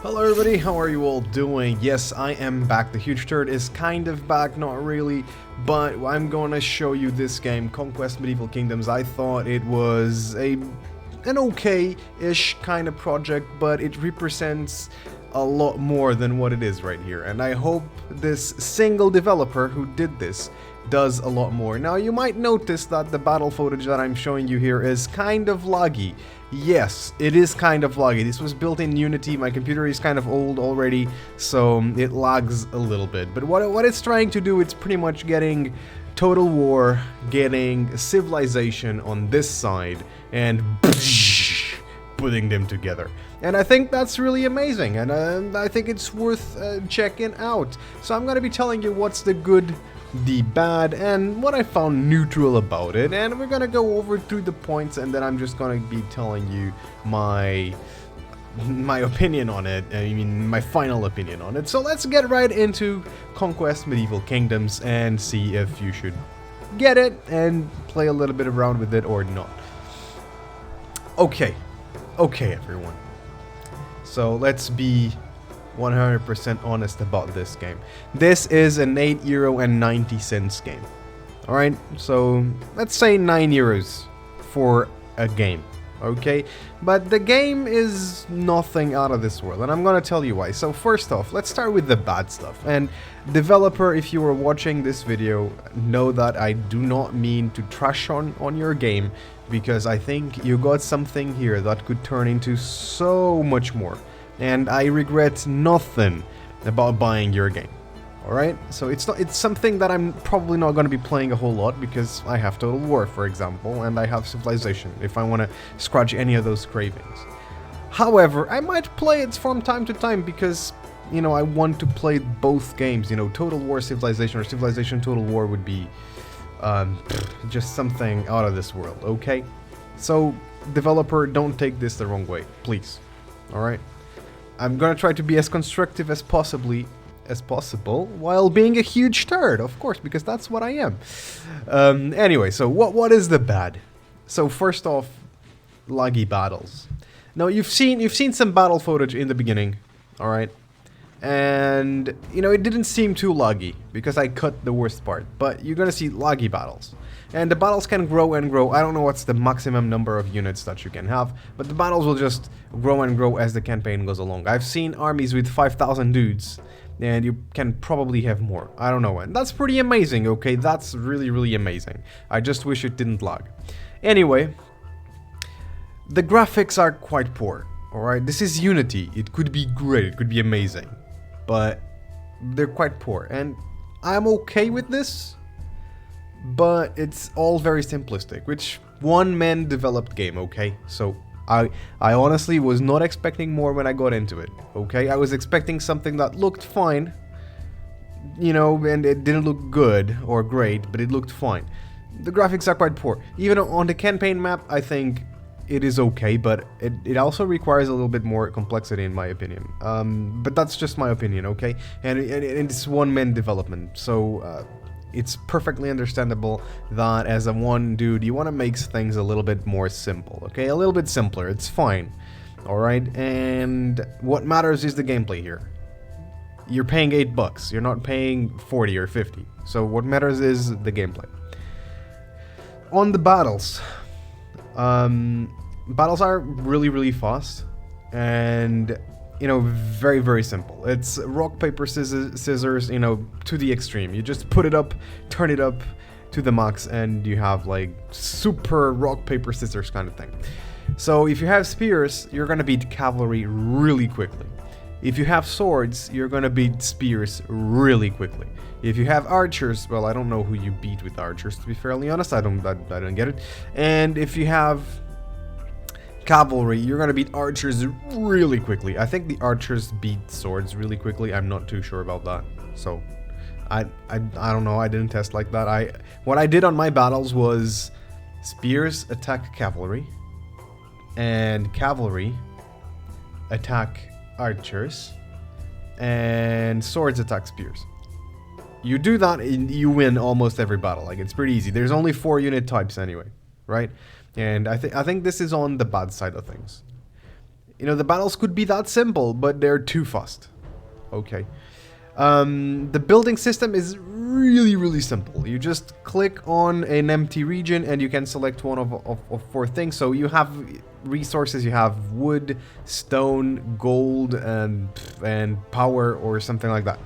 Hello everybody, how are you all doing? Yes, I am back. The Huge Turd is kind of back, not really, but I'm gonna show you this game, Conquest Medieval Kingdoms. I thought it was an okay-ish kind of project, but it represents a lot more than what it is right here, and I hope this single developer who did this does a lot more. Now, you might notice that the battle footage that I'm showing you here is kind of laggy. Yes, it is kind of laggy. This was built in Unity. My computer is kind of old already, so it lags a little bit. But what it's trying to do, it's pretty much getting Total War, getting Civilization on this side, and putting them together. And I think that's really amazing, and I think it's worth checking out. So I'm gonna be telling you what's the good, the bad, and what I found neutral about it, and we're gonna go over through the points, and then I'm just gonna be telling you my opinion on it. I mean, my final opinion on it. So let's get right into Conquest Medieval Kingdoms and see if you should get it and play a little bit around with it or not. Okay, everyone. So let's be 100% honest about this game. This is an €8.90 game. Alright, so let's say €9 for a game. Okay, but the game is nothing out of this world, and I'm gonna tell you why. So first off, let's start with the bad stuff. And developer, if you were watching this video, know that I do not mean to trash on your game, because I think you got something here that could turn into so much more. And I regret nothing about buying your game. Alright? So it's something that I'm probably not going to be playing a whole lot, because I have Total War, for example, and I have Civilization, if I want to scratch any of those cravings. However, I might play it from time to time, because, you know, I want to play both games. You know, Total War Civilization or Civilization Total War would be just something out of this world, okay? So, developer, don't take this the wrong way, please. Alright? I'm gonna try to be as constructive as possible while being a huge turd, of course, because that's what I am. Anyway, so what is the bad? So first off, laggy battles. Now you've seen some battle footage in the beginning, all right, and you know it didn't seem too laggy because I cut the worst part. But you're gonna see laggy battles. And the battles can grow and grow. I don't know what's the maximum number of units that you can have, but the battles will just grow and grow as the campaign goes along. I've seen armies with 5,000 dudes, and you can probably have more. I don't know, and that's pretty amazing, okay? That's really, really amazing. I just wish it didn't lag. Anyway, the graphics are quite poor, alright? This is Unity. It could be great, it could be amazing, but they're quite poor, and I'm okay with this. But it's all very simplistic, which one-man developed game, okay? So I honestly was not expecting more when I got into it, okay? I was expecting something that looked fine, you know, and it didn't look good or great, but it looked fine. The graphics are quite poor. Even on the campaign map, I think it is okay, but it also requires a little bit more complexity in my opinion. But that's just my opinion, okay? And it's one-man development, so it's perfectly understandable that as a one dude, you want to make things a little bit more simple, okay? A little bit simpler, it's fine, alright? And what matters is the gameplay here. You're paying $8, you're not paying 40 or 50. So what matters is the gameplay. On the battles, battles are really, really fast, and you know, very, very simple. It's rock, paper, scissors, you know, to the extreme. You just put it up, turn it up to the max, and you have like super rock, paper, scissors kind of thing. So if you have spears, you're gonna beat cavalry really quickly. If you have swords, you're gonna beat spears really quickly. If you have archers, well, I don't know who you beat with archers, to be fairly honest. I don't get it. And if you have cavalry, you're gonna beat archers really quickly. I think the archers beat swords really quickly. I'm not too sure about that. So I don't know. I didn't test like that. What I did on my battles was spears attack cavalry, and cavalry attack archers, and swords attack spears. You do that and you win almost every battle. Like, it's pretty easy. There's only 4 unit types anyway, right? And I think this is on the bad side of things. You know, the battles could be that simple, but they're too fast. Okay. The building system is really simple. You just click on an empty region and you can select one of 4 things. So you have resources, you have wood, stone, gold, and power or something like that.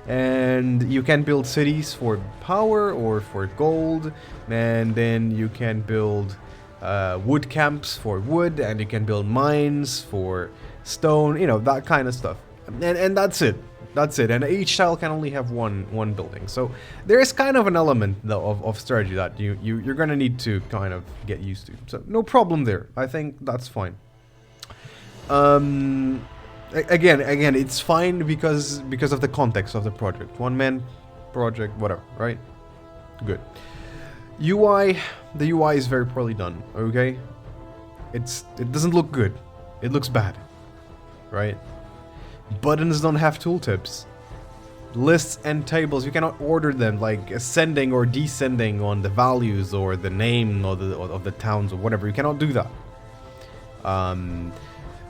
And you can build cities for power or for gold, and then you can build wood camps for wood, and you can build mines for stone, you know, that kind of stuff. And that's it. That's it, and each tile can only have one building. So there is kind of an element though of strategy that you're gonna need to kind of get used to. So no problem there. I think that's fine. Again, it's fine because of the context of the project. One man project, whatever, right? Good. UI, the UI is very poorly done. Okay, it doesn't look good. It looks bad, right? Buttons don't have tooltips. Lists and tables, you cannot order them like ascending or descending on the values or the name or of the towns or whatever. You cannot do that.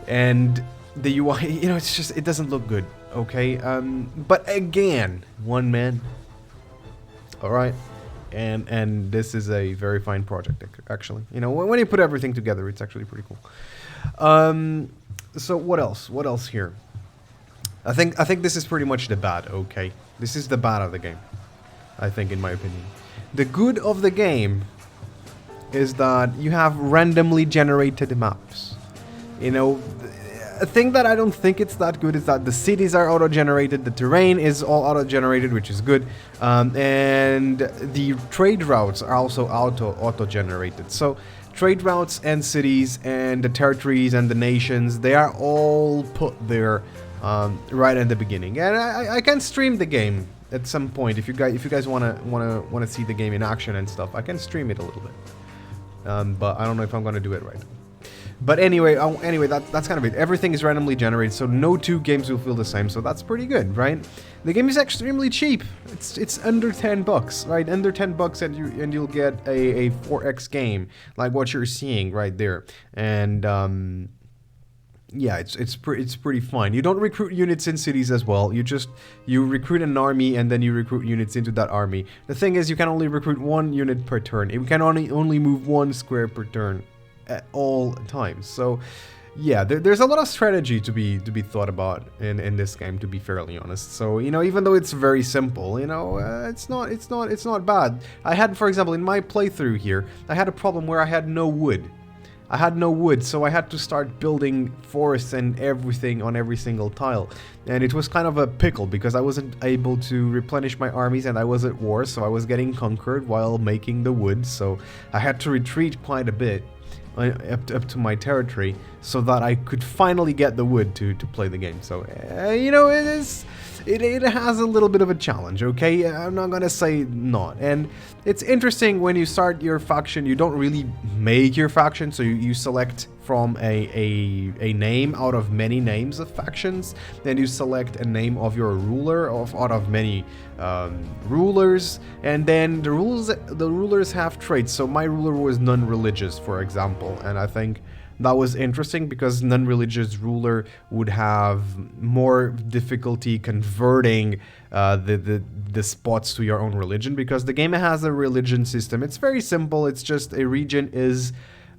And the UI, you know, it's just, it doesn't look good. Okay. But again, one man. All right. And this is a very fine project, actually. You know, when you put everything together, it's actually pretty cool. So what else? What else here? I think this is pretty much the bad, okay? This is the bad of the game, I think, in my opinion. The good of the game is that you have randomly generated maps. You know, a thing that I don't think it's that good is that the cities are auto-generated, the terrain is all auto-generated, which is good, and the trade routes are also auto-generated. So trade routes and cities and the territories and the nations, they are all put there right at the beginning, and I can stream the game at some point if you guys wanna see the game in action and stuff. I can stream it a little bit, but I don't know if I'm gonna do it right now. But anyway, that's kind of it. Everything is randomly generated, so no 2 games will feel the same. So that's pretty good, right? The game is extremely cheap. It's under $10, right? Under $10, and you'll get a 4x game like what you're seeing right there, and yeah, it's pretty fine. You don't recruit units in cities as well. You recruit an army and then you recruit units into that army. The thing is, you can only recruit 1 unit per turn. You can only move 1 square per turn at all times. So yeah, there's a lot of strategy to be thought about in this game, to be fairly honest. So, you know, even though it's very simple, you know, it's not bad. I had, for example, in my playthrough here, I had a problem where I had no wood. So I had to start building forests and everything on every single tile. And it was kind of a pickle because I wasn't able to replenish my armies and I was at war, so I was getting conquered while making the wood. So I had to retreat quite a bit up to my territory so that I could finally get the wood to play the game. So, you know, it has a little bit of a challenge, okay? I'm not gonna say not. And it's interesting when you start your faction, you don't really make your faction, so you select from a name out of many names of factions, then you select a name of your ruler out of many rulers, and then the rulers have traits. So my ruler was non-religious, for example, and I think that was interesting because non-religious ruler would have more difficulty converting the spots to your own religion, because the game has a religion system. It's very simple. It's just a region is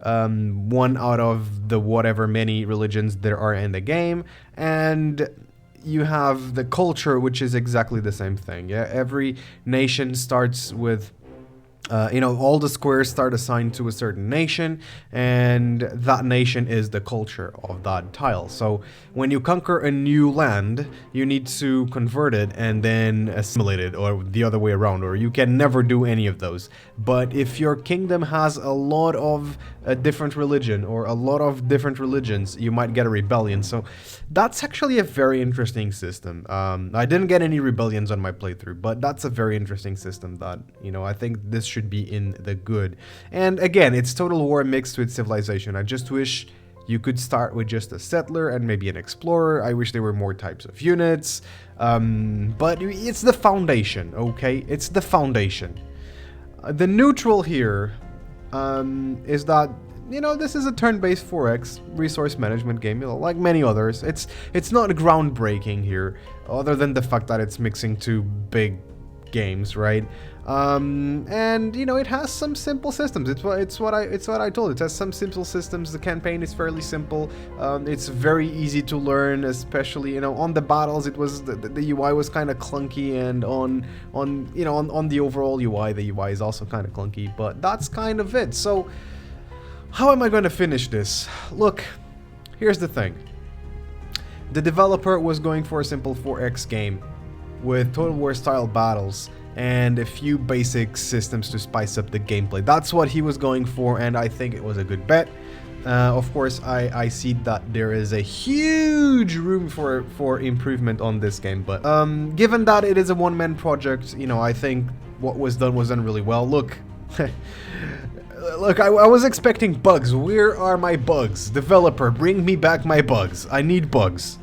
one out of the whatever many religions there are in the game, and you have the culture, which is exactly the same thing. Yeah, every nation starts with you know, all the squares start assigned to a certain nation, and that nation is the culture of that tile. So when you conquer a new land, you need to convert it and then assimilate it, or the other way around, or you can never do any of those. But if your kingdom has a lot of a different religion or a lot of different religions, you might get a rebellion. So that's actually a very interesting system. I didn't get any rebellions on my playthrough, but that's a very interesting system that, you know, I think this should be in the good. And again, it's Total War mixed with Civilization. I just wish you could start with just a settler and maybe an explorer. I wish there were more types of units, but it's the foundation, okay? It's the foundation. The neutral here is that you know, this is a turn-based 4X resource management game, you know, like many others. It's not groundbreaking here, other than the fact that it's mixing two big games, right? And you know, it has some simple systems. It's what I told. It has some simple systems. The campaign is fairly simple. It's very easy to learn, especially, you know, on the battles. It was the UI was kind of clunky, and on the overall UI, the UI is also kind of clunky. But that's kind of it. So how am I going to finish this? Look, here's the thing. The developer was going for a simple 4X game with Total War style battles and a few basic systems to spice up the gameplay. That's what he was going for, and I think it was a good bet. Of course, I see that there is a huge room for improvement on this game, but given that it is a one-man project, you know, I think what was done really well. Look, look, I was expecting bugs. Where are my bugs? Developer, bring me back my bugs. I need bugs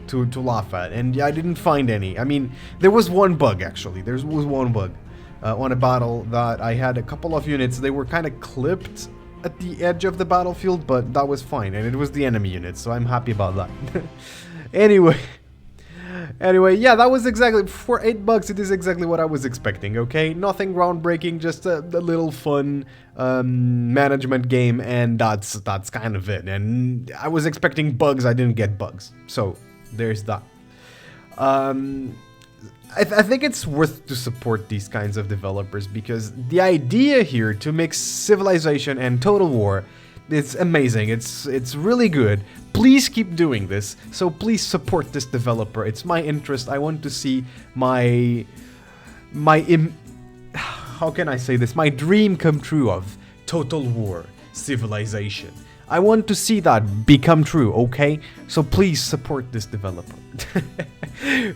to laugh at, and I didn't find any. I mean, there was one bug, actually. There was one bug on a battle that I had a couple of units. They were kind of clipped at the edge of the battlefield, but that was fine, and it was the enemy units, so I'm happy about that. Anyway, yeah, that was exactly, for 8 bucks, it is exactly what I was expecting, okay? Nothing groundbreaking, just a little fun management game, and that's kind of it. And I was expecting bugs, I didn't get bugs, so there's that. I think it's worth to support these kinds of developers, because the idea here to mix Civilization and Total War, it's amazing. It's really good. Please keep doing this. So please support this developer. It's my interest. I want to see how can I say this? My dream come true of Total War Civilization. I want to see that become true, okay? So please support this developer.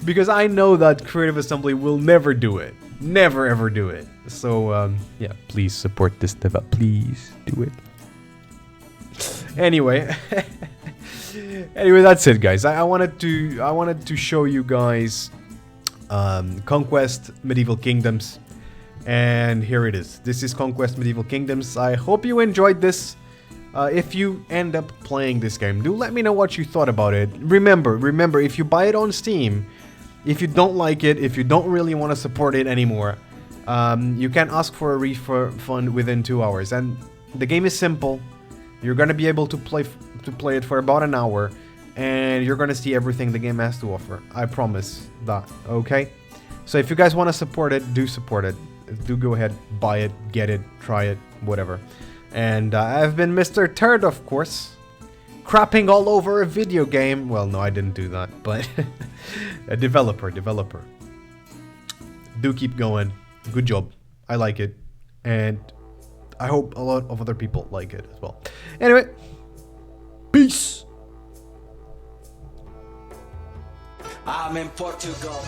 Because I know that Creative Assembly will never do it. Never ever do it. So, yeah, please support this developer. Please do it. Anyway, that's it, guys. I wanted to show you guys Conquest Medieval Kingdoms, and here it is. This is Conquest Medieval Kingdoms. I hope you enjoyed this. If you end up playing this game, do let me know what you thought about it. Remember, if you buy it on Steam, if you don't like it, if you don't really want to support it anymore, you can ask for a refund within 2 hours. And the game is simple. You're gonna be able to play it for about an hour, and you're gonna see everything the game has to offer. I promise that. Okay. So if you guys want to support it, do support it. Do go ahead, buy it, get it, try it, whatever. And I've been Mr. Turd, of course, crapping all over a video game. Well, no, I didn't do that, but a developer. Do keep going. Good job. I like it, and I hope a lot of other people like it as well. Anyway, peace. I'm in Portugal.